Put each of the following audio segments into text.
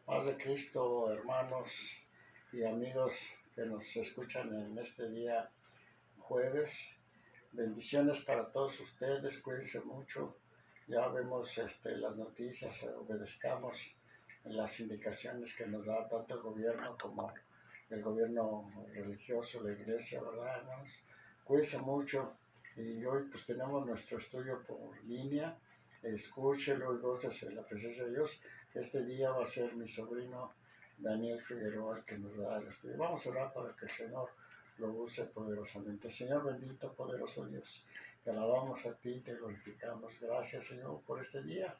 Paz de Cristo, hermanos y amigos que nos escuchan en este día jueves. Bendiciones para todos ustedes, cuídense mucho. Ya vemos las noticias, obedezcamos las indicaciones que nos da tanto el gobierno como el gobierno religioso, la iglesia, ¿verdad, hermanos? Cuídense mucho. Y hoy pues tenemos nuestro estudio por línea. Escúchelo y gócese en la presencia de Dios. Este día va a ser mi sobrino Daniel Figueroa el que nos va a dar el estudio. Vamos a orar para que el Señor lo use poderosamente. Señor bendito, poderoso Dios, te alabamos a ti, te glorificamos. Gracias, Señor, por este día,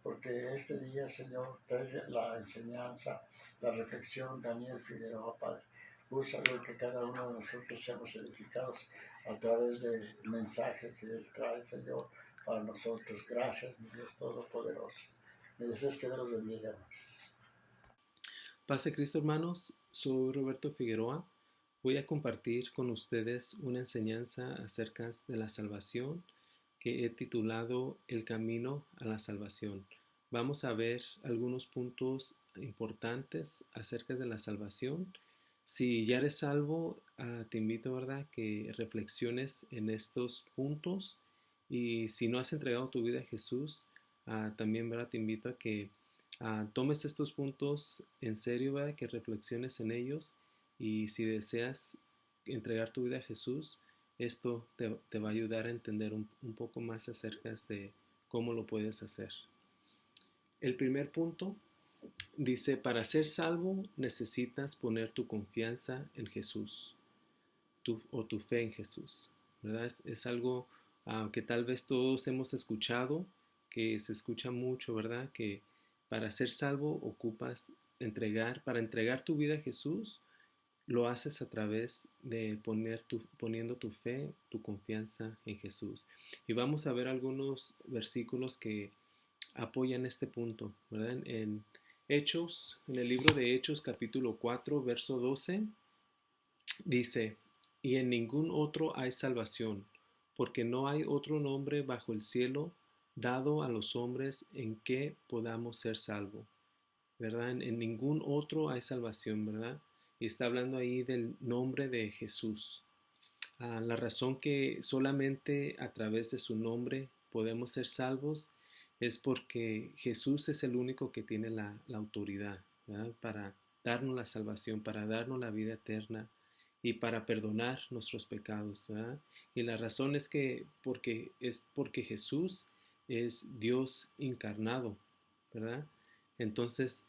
porque este día, Señor, trae la enseñanza, la reflexión, Daniel Figueroa, Padre. Úsalo y que cada uno de nosotros seamos edificados a través del mensaje que Él trae, Señor, para nosotros. Gracias, mi Dios Todopoderoso. Me deseas que Dios los bendiga, hermanos. Paz de Cristo, hermanos. Soy Roberto Figueroa. Voy a compartir con ustedes una enseñanza acerca de la salvación que he titulado El camino a la salvación. Vamos a ver algunos puntos importantes acerca de la salvación. Si ya eres salvo, te invito, ¿verdad?, que reflexiones en estos puntos. Y si no has entregado tu vida a Jesús, también, ¿verdad?, te invito a que tomes estos puntos en serio, ¿verdad?, que reflexiones en ellos. Y si deseas entregar tu vida a Jesús, esto te va a ayudar a entender un poco más acerca de cómo lo puedes hacer. El primer punto dice: para ser salvo necesitas poner tu confianza en Jesús, o tu fe en Jesús, ¿verdad? Es algo que tal vez todos hemos escuchado, que se escucha mucho, ¿verdad? Que para ser salvo ocupas para entregar tu vida a Jesús, lo haces a través de poniendo tu fe, tu confianza en Jesús. Y vamos a ver algunos versículos que apoyan este punto, ¿verdad? En Hechos, en el libro de Hechos capítulo 4, verso 12, dice: y en ningún otro hay salvación, porque no hay otro nombre bajo el cielo dado a los hombres en que podamos ser salvos, ¿verdad? En ningún otro hay salvación, ¿verdad? Y está hablando ahí del nombre de Jesús. La razón que solamente a través de su nombre podemos ser salvos es porque Jesús es el único que tiene la autoridad, ¿verdad?, para darnos la salvación, para darnos la vida eterna y para perdonar nuestros pecados, ¿verdad? Y la razón es porque Jesús es Dios encarnado, ¿verdad? Entonces,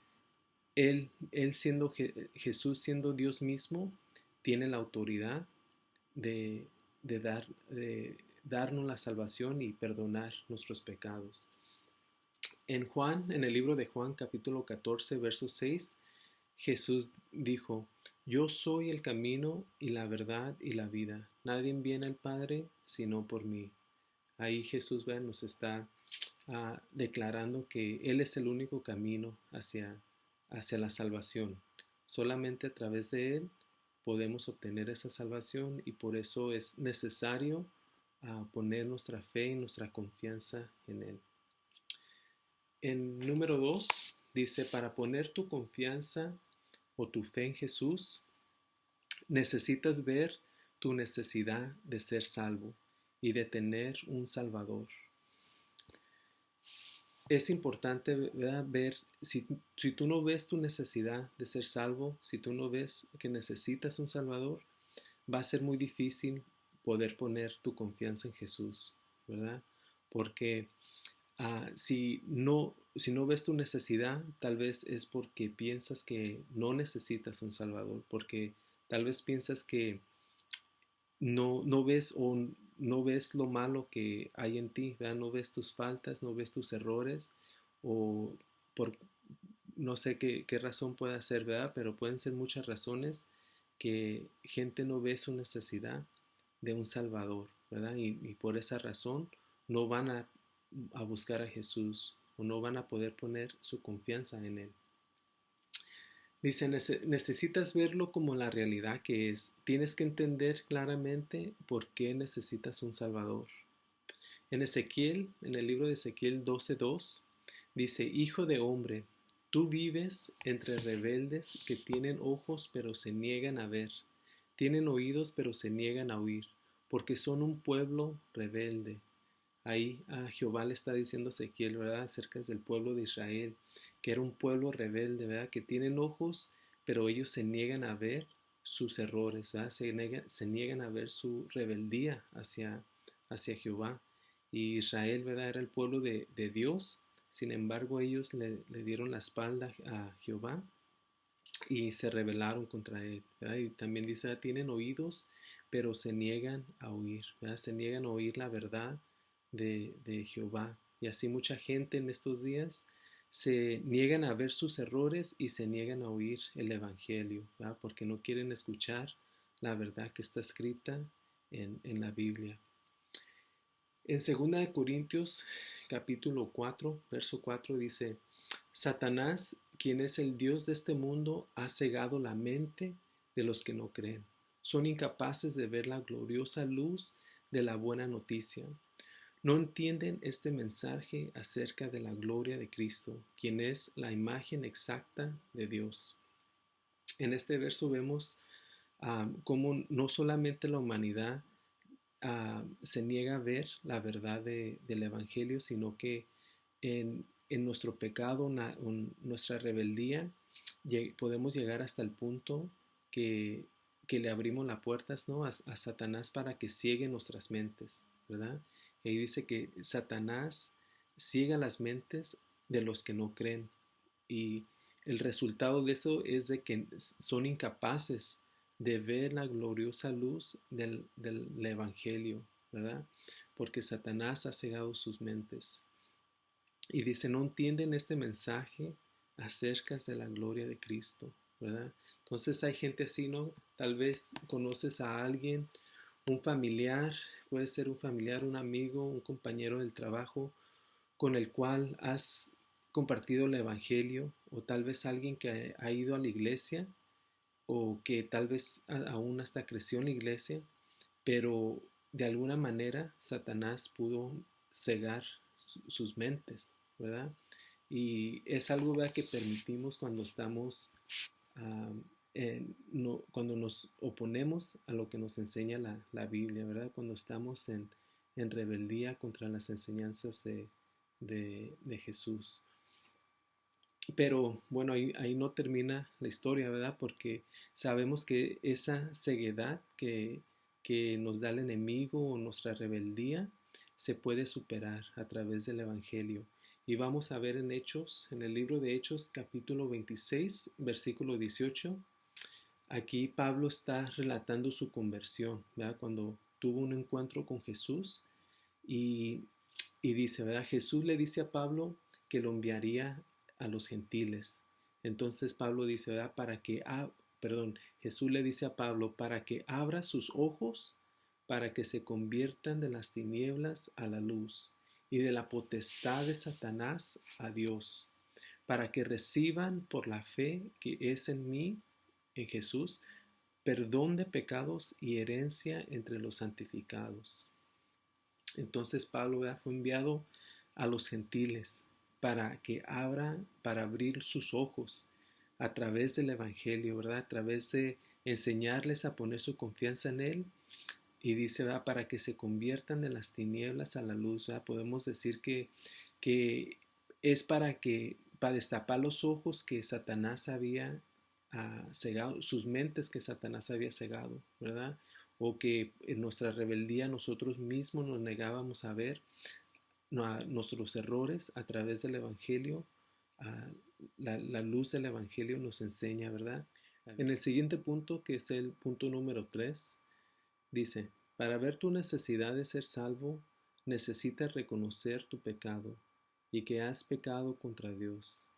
Jesús siendo Dios mismo, tiene la autoridad de, de darnos la salvación y perdonar nuestros pecados. En el libro de Juan, capítulo 14, verso 6, Jesús dijo: yo soy el camino y la verdad y la vida. Nadie viene al Padre sino por mí. Ahí Jesús nos está declarando que Él es el único camino hacia la salvación. Solamente a través de Él podemos obtener esa salvación, y por eso es necesario poner nuestra fe y nuestra confianza en Él. En número 2 dice: para poner tu confianza o tu fe en Jesús, necesitas ver tu necesidad de ser salvo y de tener un Salvador. Es importante, ¿verdad?, ver, si tú no ves tu necesidad de ser salvo, si tú no ves que necesitas un Salvador, va a ser muy difícil poder poner tu confianza en Jesús, ¿verdad? Porque si no ves tu necesidad, tal vez es porque piensas que no necesitas un Salvador, porque tal vez piensas que no ves lo malo que hay en ti, ¿verdad? No ves tus faltas, no ves tus errores, o por no sé qué razón puede ser, ¿verdad? Pero pueden ser muchas razones que gente no ve su necesidad de un Salvador, ¿verdad? Y por esa razón no van a buscar a Jesús, o no van a poder poner su confianza en Él. Dice: necesitas verlo como la realidad que es. Tienes que entender claramente por qué necesitas un Salvador. En el libro de Ezequiel 12:2, dice: hijo de hombre, Tú vives entre rebeldes que tienen ojos pero se niegan a ver, tienen oídos pero se niegan a oír, porque son un pueblo rebelde. Ahí a Jehová le está diciendo a Ezequiel, ¿verdad? Acerca del pueblo de Israel, que era un pueblo rebelde, ¿verdad? Que tienen ojos, pero ellos se niegan a ver sus errores, ¿verdad? Se niegan a ver su rebeldía hacia Jehová. Y Israel, ¿verdad? Era el pueblo de Dios. Sin embargo, ellos le dieron la espalda a Jehová y se rebelaron contra él, ¿verdad? Y también dice, tienen oídos, pero se niegan a oír, ¿verdad? Se niegan a oír la verdad de Jehová. Y así mucha gente en estos días se niegan a ver sus errores y se niegan a oír el Evangelio, ¿verdad? Porque no quieren escuchar la verdad que está escrita en la Biblia. En 2 Corintios capítulo 4, verso 4 dice, Satanás, quien es el Dios de este mundo, ha cegado la mente de los que no creen. Son incapaces de ver la gloriosa luz de la buena noticia. No entienden este mensaje acerca de la gloria de Cristo, quien es la imagen exacta de Dios. En este verso vemos cómo no solamente la humanidad se niega a ver la verdad del Evangelio, sino que en nuestro pecado, nuestra rebeldía, podemos llegar hasta el punto que le abrimos las puertas, ¿no? a Satanás para que ciegue nuestras mentes, ¿verdad? Y ahí dice que Satanás ciega las mentes de los que no creen. Y el resultado de eso es de que son incapaces de ver la gloriosa luz del Evangelio, ¿verdad? Porque Satanás ha cegado sus mentes. Y dice, no entienden este mensaje acerca de la gloria de Cristo, ¿verdad? Entonces hay gente así, ¿no? Tal vez conoces a alguien, un familiar, puede ser un familiar, un amigo, un compañero del trabajo, con el cual has compartido el Evangelio, o tal vez alguien que ha ido a la iglesia, o que tal vez aún hasta creció en la iglesia, pero de alguna manera Satanás pudo cegar sus mentes, ¿verdad? Y es algo, ¿verdad?, que permitimos cuando estamos, cuando nos oponemos a lo que nos enseña la Biblia, ¿verdad? Cuando estamos en rebeldía contra las enseñanzas de Jesús. Pero bueno, ahí no termina la historia, ¿verdad? Porque sabemos que esa ceguedad que nos da el enemigo o nuestra rebeldía se puede superar a través del Evangelio. Y vamos a ver en Hechos, en el libro de Hechos, capítulo 26, versículo 18. Aquí Pablo está relatando su conversión, ¿verdad? Cuando tuvo un encuentro con Jesús y dice, ¿verdad? Jesús le dice a Pablo que lo enviaría a los gentiles. Entonces Pablo dice, ¿verdad? Jesús le dice a Pablo para que abra sus ojos, para que se conviertan de las tinieblas a la luz y de la potestad de Satanás a Dios, para que reciban por la fe que es en mí, en Jesús, perdón de pecados y herencia entre los santificados. Entonces Pablo, ¿verdad?, fue enviado a los gentiles para abrir sus ojos a través del Evangelio, ¿verdad? A través de enseñarles a poner su confianza en Él. Y dice, ¿verdad?, para que se conviertan de las tinieblas a la luz, ¿verdad? Podemos decir que es para destapar los ojos que Satanás había cegado, sus mentes que Satanás había cegado, ¿verdad? O que en nuestra rebeldía nosotros mismos nos negábamos a ver nuestros errores a través del Evangelio. La luz del Evangelio nos enseña, ¿verdad? En el siguiente punto, que es el punto número 3, dice, para ver tu necesidad de ser salvo, necesitas reconocer tu pecado y que has pecado contra Dios.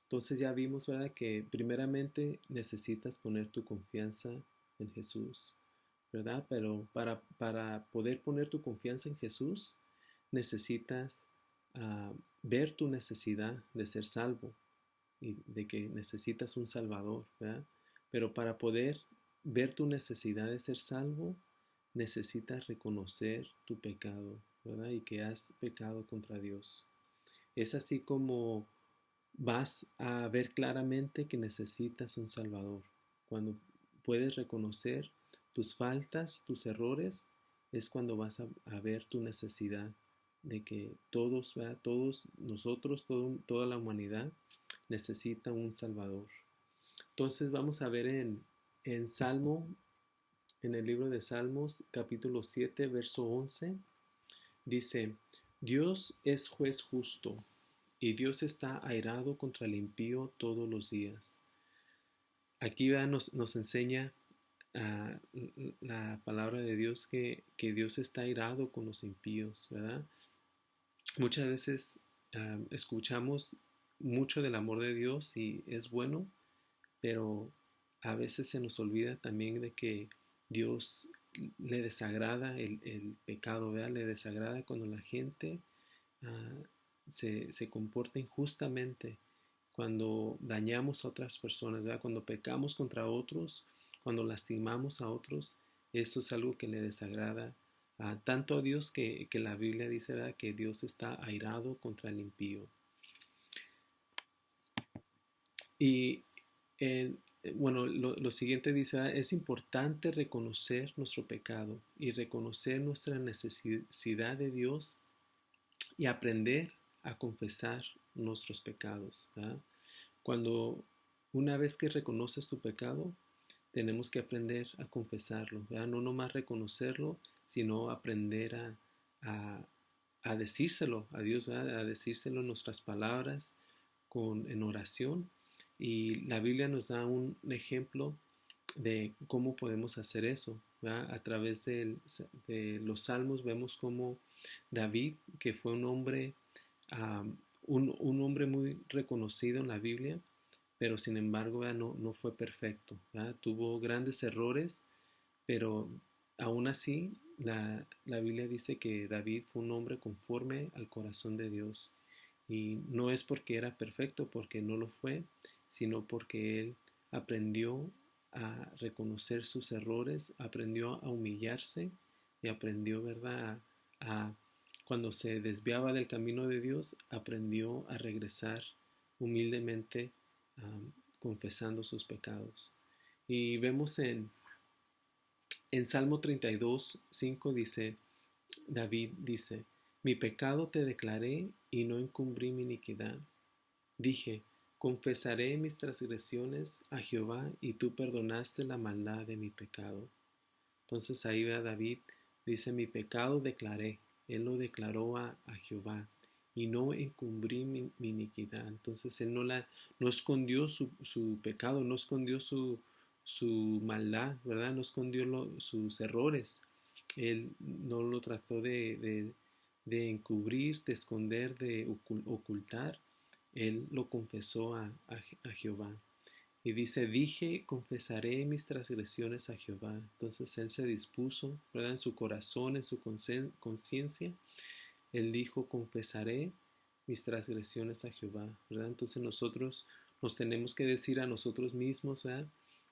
Entonces ya vimos, ¿verdad?, que primeramente necesitas poner tu confianza en Jesús, ¿verdad? Pero para poder poner tu confianza en Jesús, necesitas ver tu necesidad de ser salvo y de que necesitas un Salvador, ¿verdad? Pero para poder ver tu necesidad de ser salvo, necesitas reconocer tu pecado, ¿verdad? Y que has pecado contra Dios. Es así como vas a ver claramente que necesitas un Salvador. Cuando puedes reconocer tus faltas, tus errores, es cuando vas a ver tu necesidad de que todos, ¿verdad? Todos nosotros, toda la humanidad necesita un Salvador. Entonces vamos a ver en Salmo, en el libro de Salmos, capítulo 7, verso 11, dice, Dios es juez justo y Dios está airado contra el impío todos los días. Aquí nos enseña la palabra de Dios que Dios está airado con los impíos, ¿verdad? Muchas veces escuchamos mucho del amor de Dios y es bueno, pero a veces se nos olvida también de que Dios le desagrada el pecado, ¿verdad? Le desagrada cuando la gente uh, se comporta injustamente, cuando dañamos a otras personas, ¿verdad? Cuando pecamos contra otros, cuando lastimamos a otros, eso es algo que le desagrada tanto a Dios que la Biblia dice, ¿verdad?, que Dios está airado contra el impío. Y bueno, lo siguiente dice, ¿verdad?, es importante reconocer nuestro pecado y reconocer nuestra necesidad de Dios y aprender a confesar nuestros pecados, ¿verdad? Cuando una vez que reconoces tu pecado, tenemos que aprender a confesarlo, ¿verdad? No nomás reconocerlo, sino aprender a, a decírselo a Dios, ¿verdad? A decírselo en nuestras palabras, en oración. Y la Biblia nos da un ejemplo de cómo podemos hacer eso, ¿verdad? A través de los salmos vemos cómo David, que fue un hombre, un hombre muy reconocido en la Biblia, pero sin embargo no fue perfecto, ¿verdad? Tuvo grandes errores, pero aún así la Biblia dice que David fue un hombre conforme al corazón de Dios. Y no es porque era perfecto, porque no lo fue, sino porque él aprendió a reconocer sus errores, aprendió a humillarse y aprendió, ¿verdad?, cuando se desviaba del camino de Dios, aprendió a regresar humildemente, confesando sus pecados. Y vemos en Salmo 32, 5 dice, David dice, mi pecado te declaré y no encubrí mi iniquidad. Dije, confesaré mis transgresiones a Jehová y tú perdonaste la maldad de mi pecado. Entonces ahí va David, dice, mi pecado declaré, él lo declaró a Jehová y no encubrí mi iniquidad. Entonces él no escondió su pecado, no escondió su maldad, ¿verdad? No escondió sus errores. Él no lo trató de encubrir, de esconder, de ocultar. Él lo confesó a Jehová. Y dice, dije, confesaré mis transgresiones a Jehová. Entonces él se dispuso, ¿verdad?, en su corazón, en su conciencia. Él dijo, confesaré mis transgresiones a Jehová, ¿verdad? Entonces nosotros nos tenemos que decir a nosotros mismos, ¿verdad?,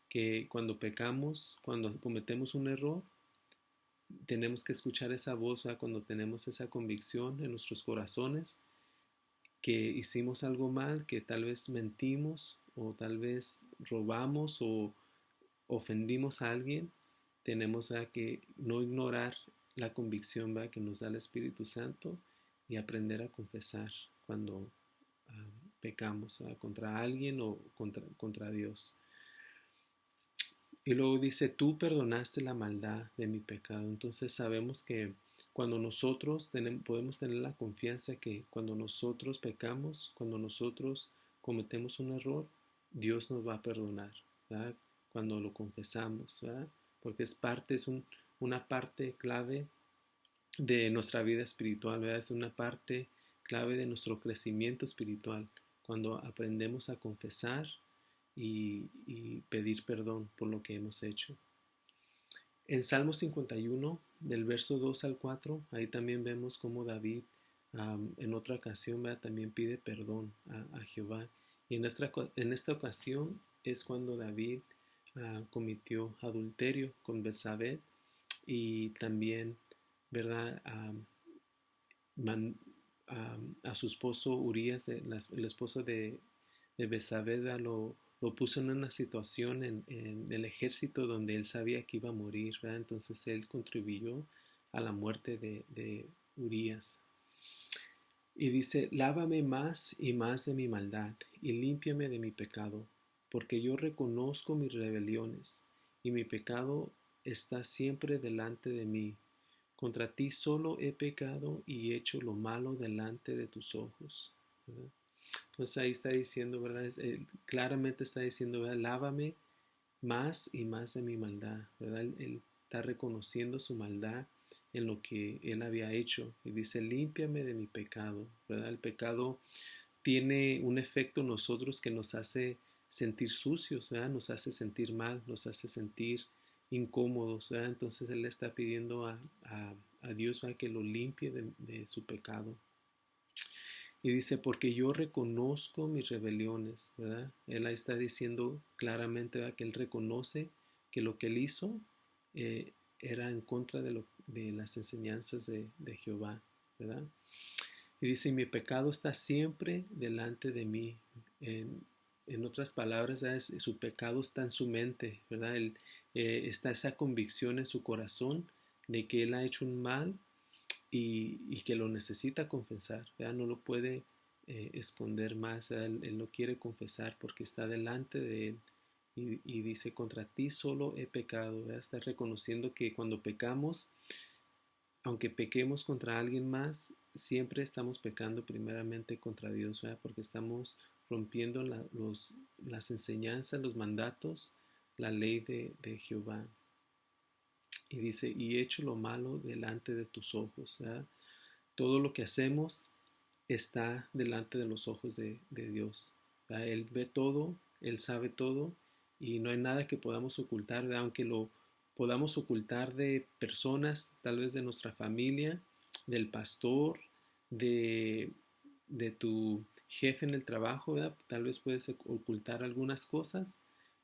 que cuando pecamos, cuando cometemos un error, tenemos que escuchar esa voz, ¿verdad?, cuando tenemos esa convicción en nuestros corazones, que hicimos algo mal, que tal vez mentimos o tal vez robamos o ofendimos a alguien, tenemos que no ignorar la convicción, ¿verdad?, que nos da el Espíritu Santo y aprender a confesar cuando pecamos contra alguien o contra Dios. Y luego dice, tú perdonaste la maldad de mi pecado. Entonces sabemos que cuando nosotros podemos tener la confianza que cuando nosotros pecamos, cuando nosotros cometemos un error, Dios nos va a perdonar, ¿verdad?, cuando lo confesamos, ¿verdad?, porque es una parte clave de nuestra vida espiritual, ¿verdad? Es una parte clave de nuestro crecimiento espiritual, cuando aprendemos a confesar y pedir perdón por lo que hemos hecho. En Salmo 51, del verso 2 al 4, ahí también vemos cómo David en otra ocasión, ¿verdad?, también pide perdón a Jehová. Y en esta ocasión es cuando David cometió adulterio con Betsabé y también, ¿verdad?, a su esposo Urías, el esposo de Betsabé, lo puso en una situación en el ejército donde él sabía que iba a morir, ¿verdad? Entonces él contribuyó a la muerte de Urías. Y dice, lávame más y más de mi maldad, y límpiame de mi pecado, porque yo reconozco mis rebeliones, y mi pecado está siempre delante de mí. Contra ti solo he pecado y hecho lo malo delante de tus ojos, ¿verdad? Entonces ahí está diciendo, ¿verdad? Claramente está diciendo, ¿verdad? Lávame más y más de mi maldad, ¿verdad? Él está reconociendo su maldad en lo que él había hecho y dice, límpiame de mi pecado, ¿verdad? El pecado tiene un efecto en nosotros que nos hace sentir sucios, ¿verdad? Nos hace sentir mal, nos hace sentir incómodos, ¿verdad? Entonces él le está pidiendo a Dios, ¿verdad? Que lo limpie de su pecado. Y dice, porque yo reconozco mis rebeliones, ¿verdad? Él ahí está diciendo claramente, ¿verdad? Que él reconoce que lo que él hizo era en contra de las enseñanzas de Jehová, ¿verdad? Y dice, mi pecado está siempre delante de mí. En otras palabras, ¿verdad? Su pecado está en su mente, ¿verdad? Está esa convicción en su corazón de que él ha hecho un mal y que lo necesita confesar, ¿verdad? No lo puede esconder más, él no quiere confesar porque está delante de él y dice, contra ti solo he pecado, ¿verdad? Está reconociendo que cuando pecamos, aunque pequemos contra alguien más, siempre estamos pecando primeramente contra Dios, ¿verdad? Porque estamos rompiendo las enseñanzas, los mandatos, la ley de Jehová. Y dice, y he hecho lo malo delante de tus ojos, ¿verdad? Todo lo que hacemos está delante de los ojos de Dios, ¿verdad? Él ve todo, Él sabe todo y no hay nada que podamos ocultar, ¿verdad? Aunque lo podamos ocultar de personas, tal vez de nuestra familia, del pastor, de, de tu jefe en el trabajo, ¿verdad? Tal vez puedes ocultar algunas cosas,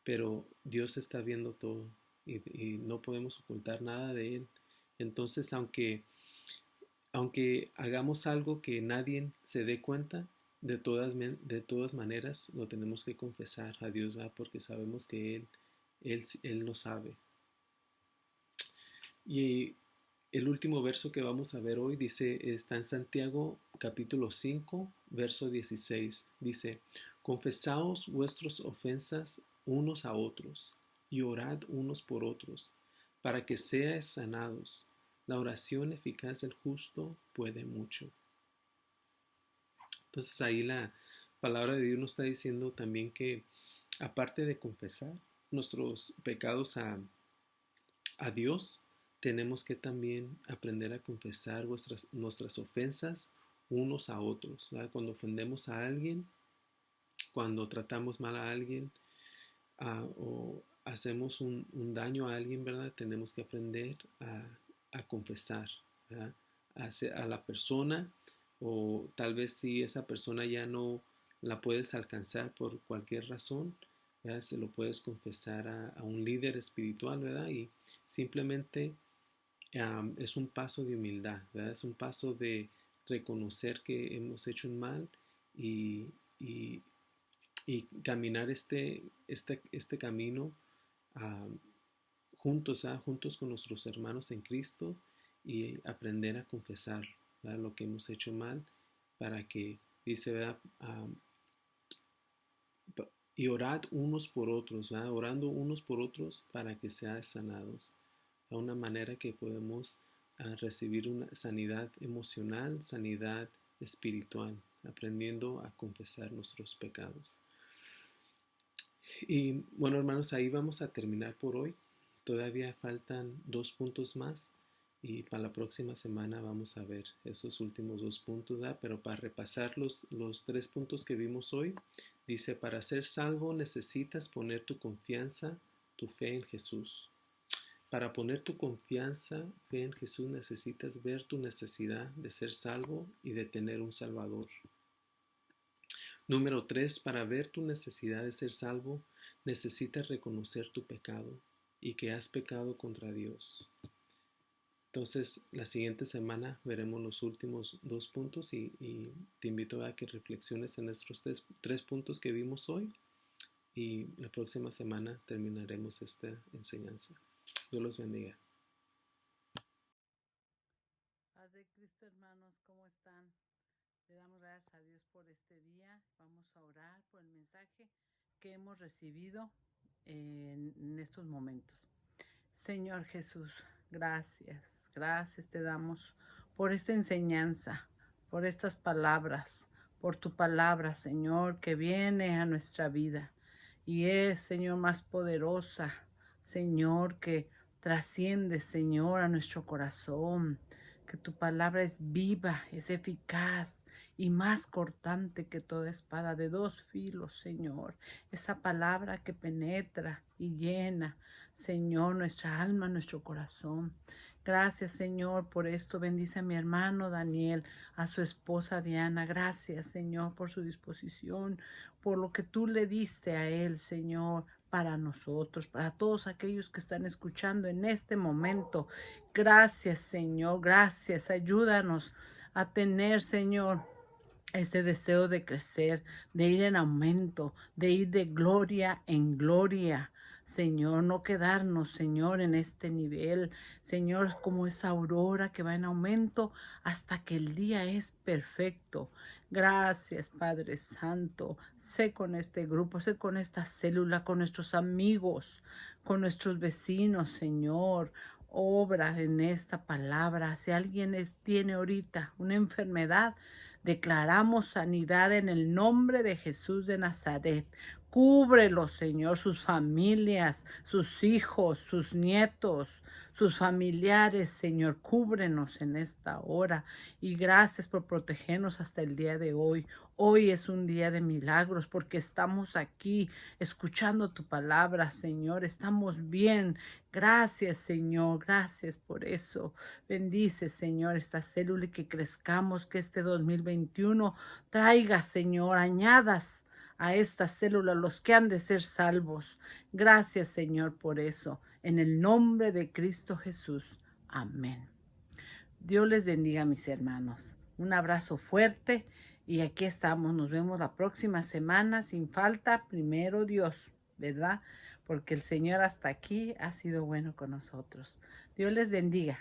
pero Dios está viendo todo y no podemos ocultar nada de Él. Entonces, aunque hagamos algo que nadie se dé cuenta, de todas maneras lo tenemos que confesar a Dios, ¿verdad? Porque sabemos que Él lo sabe. Y el último verso que vamos a ver hoy está en Santiago capítulo 5, verso 16. Dice, confesaos vuestras ofensas unos a otros y orad unos por otros, para que seáis sanados. La oración eficaz del justo puede mucho. Entonces ahí la palabra de Dios nos está diciendo también que aparte de confesar nuestros pecados a Dios, tenemos que también aprender a confesar nuestras ofensas unos a otros, ¿verdad? Cuando ofendemos a alguien, cuando tratamos mal a alguien o hacemos un daño a alguien, ¿verdad? Tenemos que aprender a confesar, ¿verdad? A la persona, o tal vez si esa persona ya no la puedes alcanzar por cualquier razón, ¿verdad? Se lo puedes confesar a un líder espiritual, ¿verdad? Y simplemente es un paso de humildad, ¿verdad? Es un paso de reconocer que hemos hecho un mal y, y, y caminar este camino um, juntos, juntos con nuestros hermanos en Cristo y aprender a confesar, ¿verdad? Lo que hemos hecho mal para que, dice, ¿verdad? Y orad unos por otros, ¿verdad? Orando unos por otros para que sean sanados. De una manera que podemos recibir una sanidad emocional, sanidad espiritual, aprendiendo a confesar nuestros pecados. Y bueno, hermanos, ahí vamos a terminar por hoy. Todavía faltan 2 puntos más y para la próxima semana vamos a ver esos últimos 2 puntos, ¿verdad? Pero para repasar los 3 puntos que vimos hoy, dice, para ser salvo necesitas poner tu confianza, tu fe en Jesús. Para poner tu confianza, fe en Jesús, necesitas ver tu necesidad de ser salvo y de tener un Salvador. Número 3, para ver tu necesidad de ser salvo, necesitas reconocer tu pecado y que has pecado contra Dios. Entonces, la siguiente semana veremos los últimos 2 puntos y te invito a que reflexiones en estos tres puntos que vimos hoy y la próxima semana terminaremos esta enseñanza. Dios los bendiga. Paz de Cristo, hermanos, ¿cómo están? Le damos gracias a Dios por este día. Vamos a orar por el mensaje que hemos recibido en estos momentos. Señor Jesús, gracias, gracias te damos por esta enseñanza, por estas palabras, por tu palabra, Señor, que viene a nuestra vida y es, Señor, más poderosa, Señor, que trasciende, Señor, a nuestro corazón, que tu palabra es viva, es eficaz y más cortante que toda espada de 2 filos, Señor. Esa palabra que penetra y llena, Señor, nuestra alma, nuestro corazón. Gracias, Señor, por esto. Bendice a mi hermano Daniel, a su esposa Diana. Gracias, Señor, por su disposición, por lo que tú le diste a él, Señor, para nosotros, para todos aquellos que están escuchando en este momento. Gracias, Señor, gracias. Ayúdanos a tener, Señor, ese deseo de crecer, de ir en aumento, de ir de gloria en gloria. Señor, no quedarnos, Señor, en este nivel. Señor, como esa aurora que va en aumento hasta que el día es perfecto. Gracias, Padre Santo. Sé con este grupo, sé con esta célula, con nuestros amigos, con nuestros vecinos, Señor. Obra en esta palabra. Si alguien tiene ahorita una enfermedad, declaramos sanidad en el nombre de Jesús de Nazaret. Cúbrelo, Señor, sus familias, sus hijos, sus nietos, sus familiares, Señor. Cúbrenos en esta hora y gracias por protegernos hasta el día de hoy. Hoy es un día de milagros porque estamos aquí escuchando tu palabra, Señor. Estamos bien. Gracias, Señor. Gracias por eso. Bendice, Señor, esta célula y que crezcamos, que este 2021 traiga, Señor, añadas a esta célula los que han de ser salvos. Gracias, Señor, por eso. En el nombre de Cristo Jesús. Amén. Dios les bendiga, mis hermanos. Un abrazo fuerte y aquí estamos. Nos vemos la próxima semana sin falta. Primero Dios, ¿verdad? Porque el Señor hasta aquí ha sido bueno con nosotros. Dios les bendiga.